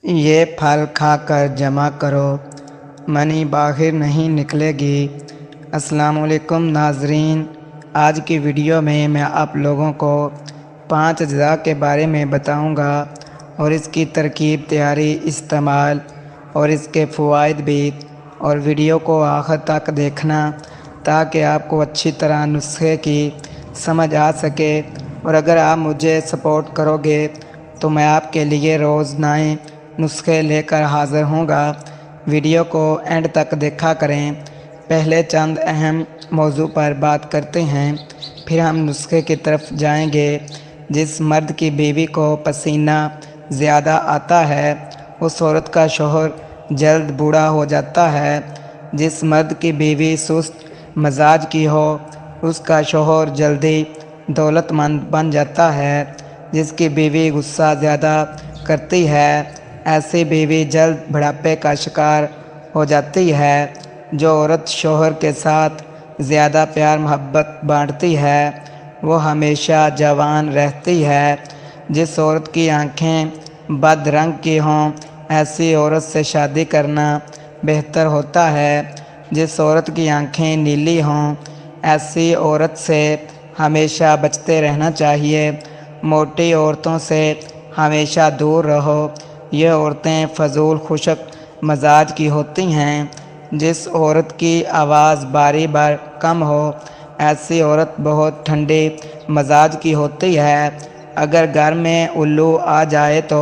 یہ پھل کھا کر جمع کرو، منی باہر نہیں نکلے گی۔ السلام علیکم ناظرین، آج کی ویڈیو میں آپ لوگوں کو 5 اجزاء کے بارے میں بتاؤں گا اور اس کی ترکیب، تیاری، استعمال اور اس کے فوائد بھی، اور ویڈیو کو آخر تک دیکھنا تاکہ آپ کو اچھی طرح نسخے کی سمجھ آ سکے، اور اگر آپ مجھے سپورٹ کرو گے تو میں آپ کے لیے روز نئے نسخے لے کر حاضر ہوں گا۔ ویڈیو کو اینڈ تک دیکھا کریں۔ پہلے چند اہم موضوع پر بات کرتے ہیں، پھر ہم نسخے کی طرف جائیں گے۔ جس مرد کی بیوی کو پسینہ زیادہ آتا ہے اس عورت کا شوہر جلد بوڑھا ہو جاتا ہے۔ جس مرد کی بیوی سست مزاج کی ہو اس کا شوہر جلدی دولت مند بن جاتا ہے۔ جس کی بیوی غصہ زیادہ کرتی ہے ایسی بیوی جلد بڑھاپے کا شکار ہو جاتی ہے۔ جو عورت شوہر کے ساتھ زیادہ پیار محبت بانٹتی ہے وہ ہمیشہ جوان رہتی ہے۔ جس عورت کی آنکھیں بد رنگ کی ہوں ایسی عورت سے شادی کرنا بہتر ہوتا ہے۔ جس عورت کی آنکھیں نیلی ہوں ایسی عورت سے ہمیشہ بچتے رہنا چاہیے۔ موٹی عورتوں سے ہمیشہ دور رہو، یہ عورتیں فضول خشک مزاج کی ہوتی ہیں۔ جس عورت کی آواز باری بار کم ہو ایسی عورت بہت ٹھنڈی مزاج کی ہوتی ہے۔ اگر گھر میں الو آ جائے تو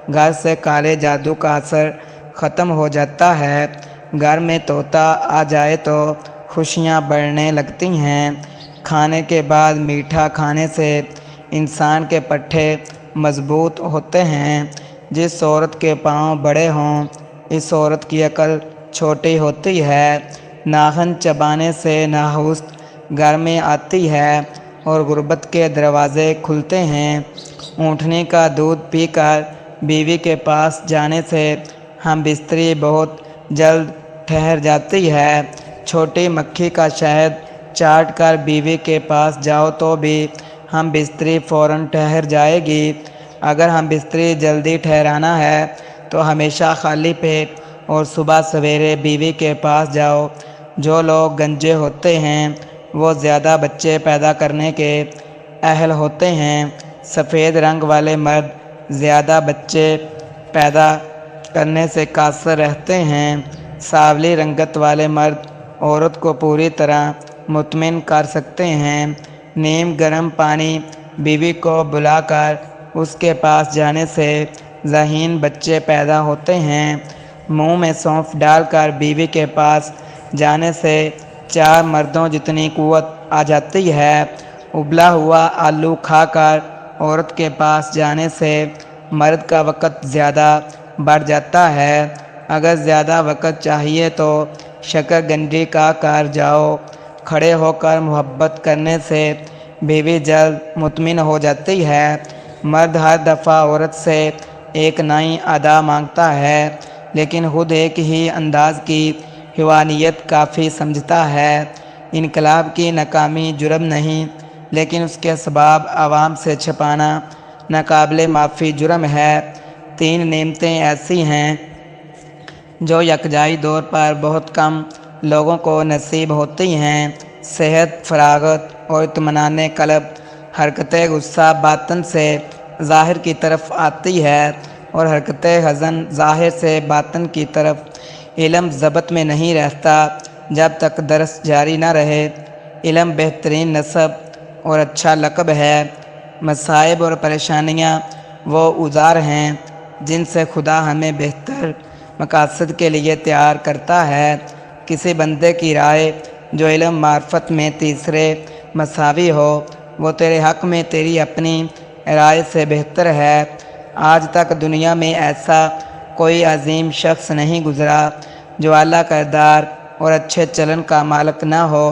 گھر سے کالے جادو کا اثر ختم ہو جاتا ہے۔ گھر میں طوطا آ جائے تو خوشیاں بڑھنے لگتی ہیں۔ کھانے کے بعد میٹھا کھانے سے انسان کے پٹھے مضبوط ہوتے ہیں۔ جس عورت کے پاؤں بڑے ہوں اس عورت کی عقل چھوٹی ہوتی ہے۔ ناخن چبانے سے ناحوست گھر میں آتی ہے اور غربت کے دروازے کھلتے ہیں۔ اونٹنی کا دودھ پی کر بیوی کے پاس جانے سے ہم بستری بہت جلد ٹھہر جاتی ہے۔ چھوٹی مکھی کا شہد چاٹ کر بیوی کے پاس جاؤ تو بھی ہم بستری فوراً ٹھہر جائے گی۔ اگر ہم بستری جلدی ٹھہرانا ہے تو ہمیشہ خالی پیٹ اور صبح سویرے بیوی کے پاس جاؤ۔ جو لوگ گنجے ہوتے ہیں وہ زیادہ بچے پیدا کرنے کے اہل ہوتے ہیں۔ سفید رنگ والے مرد زیادہ بچے پیدا کرنے سے قاصر رہتے ہیں۔ سانولی رنگت والے مرد عورت کو پوری طرح مطمئن کر سکتے ہیں۔ نیم گرم پانی بیوی کو بلا کر اس کے پاس جانے سے ذہین بچے پیدا ہوتے ہیں۔ منہ میں سونف ڈال کر بیوی کے پاس جانے سے 4 مردوں جتنی قوت آ جاتی ہے۔ ابلا ہوا آلو کھا کر عورت کے پاس جانے سے مرد کا وقت زیادہ بڑھ جاتا ہے۔ اگر زیادہ وقت چاہیے تو شکرگندی کھا کر جاؤ۔ کھڑے ہو کر محبت کرنے سے بیوی جلد مطمئن ہو جاتی ہے۔ مرد ہر دفعہ عورت سے ایک نئی ادا مانگتا ہے لیکن خود ایک ہی انداز کی حیوانیت کافی سمجھتا ہے۔ انقلاب کی ناکامی جرم نہیں لیکن اس کے اسباب عوام سے چھپانا ناقابل معافی جرم ہے۔ 3 نعمتیں ایسی ہیں جو یکجائی طور پر بہت کم لوگوں کو نصیب ہوتی ہیں: صحت، فراغت اور اطمینان قلب۔ حرکت غصہ باطن سے ظاہر کی طرف آتی ہے اور حرکت حزن ظاہر سے باطن کی طرف۔ علم ضبط میں نہیں رہتا جب تک درس جاری نہ رہے۔ علم بہترین نسب اور اچھا لقب ہے۔ مصائب اور پریشانیاں وہ اوزار ہیں جن سے خدا ہمیں بہتر مقاصد کے لیے تیار کرتا ہے۔ کسی بندے کی رائے جو علم معرفت میں تیسرے مساوی ہو وہ تیرے حق میں تیری اپنی رائے سے بہتر ہے۔ آج تک دنیا میں ایسا کوئی عظیم شخص نہیں گزرا جو اعلیٰ کردار اور اچھے چلن کا مالک نہ ہو۔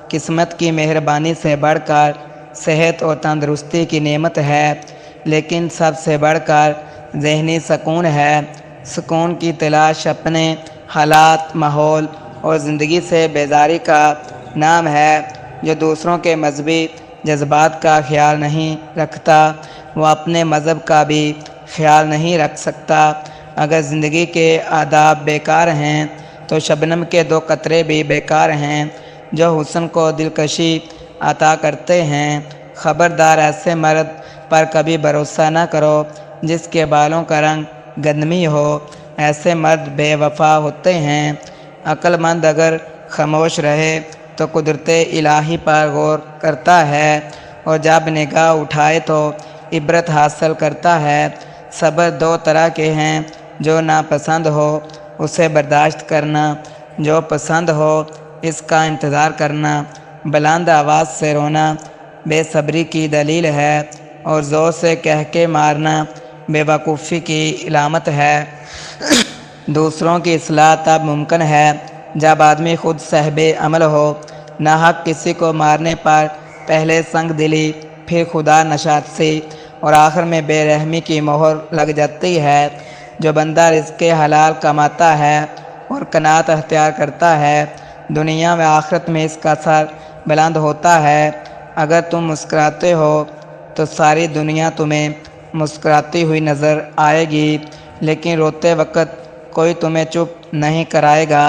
قسمت کی مہربانی سے بڑھ کر صحت اور تندرستی کی نعمت ہے لیکن سب سے بڑھ کر ذہنی سکون ہے۔ سکون کی تلاش اپنے حالات، ماحول اور زندگی سے بیزاری کا نام ہے۔ جو دوسروں کے مذہبی جذبات کا خیال نہیں رکھتا وہ اپنے مذہب کا بھی خیال نہیں رکھ سکتا۔ اگر زندگی کے آداب بیکار ہیں تو شبنم کے 2 قطرے بھی بیکار ہیں جو حسن کو دلکشی عطا کرتے ہیں۔ خبردار، ایسے مرد پر کبھی بھروسہ نہ کرو جس کے بالوں کا رنگ گندمی ہو، ایسے مرد بے وفا ہوتے ہیں۔ عقل مند اگر خاموش رہے تو قدرت الہی پر غور کرتا ہے، اور جب نگاہ اٹھائے تو عبرت حاصل کرتا ہے۔ صبر 2 طرح کے ہیں، جو ناپسند ہو اسے برداشت کرنا، جو پسند ہو اس کا انتظار کرنا۔ بلند آواز سے رونا بے صبری کی دلیل ہے، اور زور سے کہکے مارنا بے وقوفی کی علامت ہے۔ دوسروں کی اصلاح تب ممکن ہے جب آدمی خود صاحب عمل ہو۔ ناحق کسی کو مارنے پر پہلے سنگ دلی، پھر خدا نشاطی اور آخر میں بے رحمی کی مہر لگ جاتی ہے۔ جو بندہ رزق حلال کماتا ہے اور قناعت اختیار کرتا ہے، دنیا و آخرت میں اس کا سر بلند ہوتا ہے۔ اگر تم مسکراتے ہو تو ساری دنیا تمہیں مسکراتی ہوئی نظر آئے گی، لیکن روتے وقت کوئی تمہیں چپ نہیں کرائے گا۔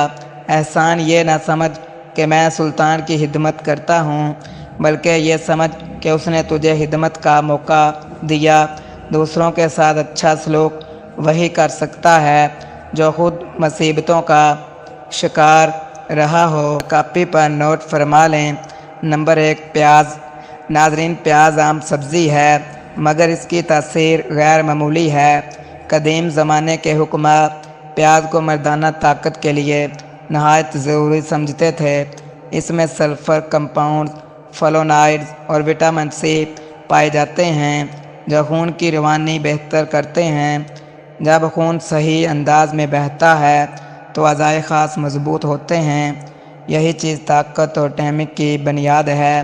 احسان یہ نہ سمجھ کہ میں سلطان کی خدمت کرتا ہوں، بلکہ یہ سمجھ کہ اس نے تجھے خدمت کا موقع دیا۔ دوسروں کے ساتھ اچھا سلوک وہی کر سکتا ہے جو خود مصیبتوں کا شکار رہا ہو۔ کاپی پر نوٹ فرما لیں۔ نمبر 1، پیاز۔ ناظرین، پیاز عام سبزی ہے مگر اس کی تاثیر غیر معمولی ہے۔ قدیم زمانے کے حکماء پیاز کو مردانہ طاقت کے لیے نہایت ضروری سمجھتے تھے۔ اس میں سلفر کمپاؤنڈز، فلونائڈز اور وٹامن سی پائے جاتے ہیں جو خون کی روانی بہتر کرتے ہیں۔ جب خون صحیح انداز میں بہتا ہے تو اعضائے خاص مضبوط ہوتے ہیں۔ یہی چیز طاقت اور ٹہمک کی بنیاد ہے۔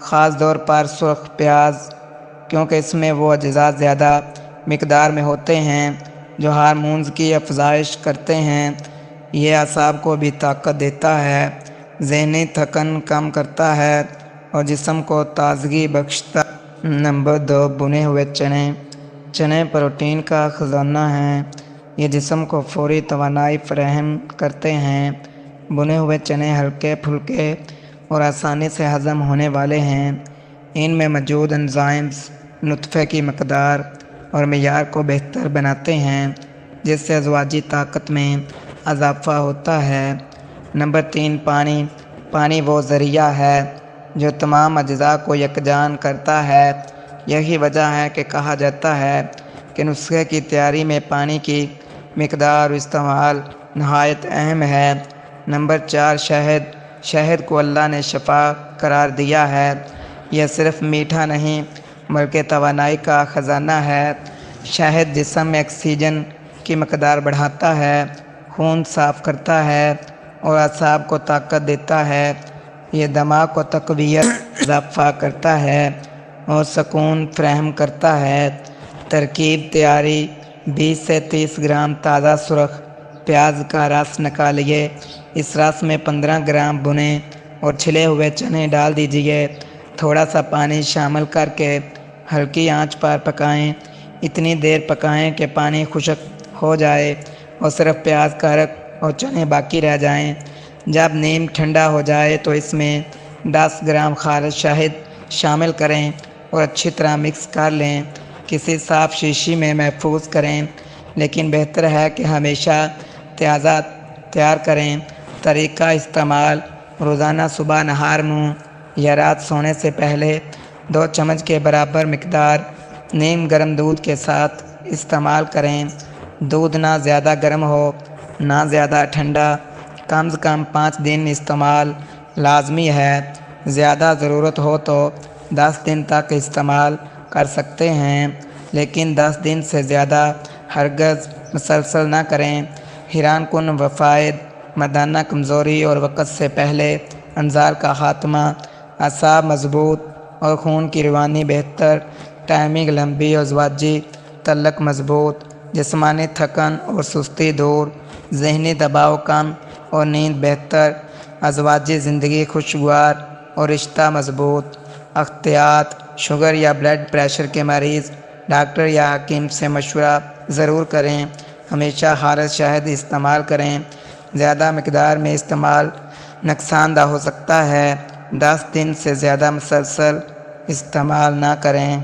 خاص طور پر سرخ پیاز، کیونکہ اس میں وہ اجزاء زیادہ مقدار میں ہوتے ہیں جو ہارمونز کی افزائش کرتے ہیں۔ یہ اعصاب کو بھی طاقت دیتا ہے، ذہنی تھکن کم کرتا ہے اور جسم کو تازگی بخشتا ہے۔ نمبر 2، بھنے ہوئے چنے۔ چنے پروٹین کا خزانہ ہیں۔ یہ جسم کو فوری توانائی فراہم کرتے ہیں۔ بھنے ہوئے چنے ہلکے پھلکے اور آسانی سے ہضم ہونے والے ہیں۔ ان میں موجود انزائمز نطفے کی مقدار اور معیار کو بہتر بناتے ہیں، جس سے ازواجی طاقت میں اضافہ ہوتا ہے۔ نمبر 3، پانی۔ پانی وہ ذریعہ ہے جو تمام اجزاء کو یکجان کرتا ہے۔ یہی وجہ ہے کہ کہا جاتا ہے کہ نسخے کی تیاری میں پانی کی مقدار اور استعمال نہایت اہم ہے۔ نمبر 4، شہد۔ شہد کو اللہ نے شفا قرار دیا ہے۔ یہ صرف میٹھا نہیں بلکہ توانائی کا خزانہ ہے۔ شہد جسم میں آکسیجن کی مقدار بڑھاتا ہے، خون صاف کرتا ہے اور اعصاب کو طاقت دیتا ہے۔ یہ دماغ کو تقویت اضافہ کرتا ہے اور سکون فراہم کرتا ہے۔ ترکیب تیاری: 20 سے 30 گرام تازہ سرخ پیاز کا رس نکالیے۔ اس رس میں 15 گرام بھنے اور چھلے ہوئے چنے ڈال دیجیے۔ تھوڑا سا پانی شامل کر کے ہلکی آنچ پر پکائیں۔ اتنی دیر پکائیں کہ پانی خشک ہو جائے اور صرف پیاز کا رق اور چنے باقی رہ جائیں۔ جب نیم ٹھنڈا ہو جائے تو اس میں 10 گرام خالص شہد شامل کریں اور اچھی طرح مکس کر لیں۔ کسی صاف شیشی میں محفوظ کریں، لیکن بہتر ہے کہ ہمیشہ تازہ تیار کریں۔ طریقہ استعمال: روزانہ صبح نہار منہ یا رات سونے سے پہلے 2 چمچ کے برابر مقدار نیم گرم دودھ کے ساتھ استعمال کریں۔ دودھ نہ زیادہ گرم ہو نہ زیادہ ٹھنڈا۔ کم از کم 5 دن استعمال لازمی ہے۔ زیادہ ضرورت ہو تو 10 دن تک استعمال کر سکتے ہیں، لیکن 10 دن سے زیادہ ہرگز مسلسل نہ کریں۔ حیران کن فوائد: مردانہ کمزوری اور وقت سے پہلے انظار کا خاتمہ، اعصاب مضبوط اور خون کی روانی بہتر، ٹائمنگ لمبی اور ازواجی تعلق مضبوط، جسمانی تھکن اور سستی دور، ذہنی دباؤ کم اور نیند بہتر، ازواجی زندگی خوشگوار اور رشتہ مضبوط۔ احتیاط: شوگر یا بلڈ پریشر کے مریض ڈاکٹر یا حکیم سے مشورہ ضرور کریں۔ ہمیشہ خالص شہد استعمال کریں۔ زیادہ مقدار میں استعمال نقصان دہ ہو سکتا ہے۔ 10 دن سے زیادہ مسلسل استعمال نہ کریں۔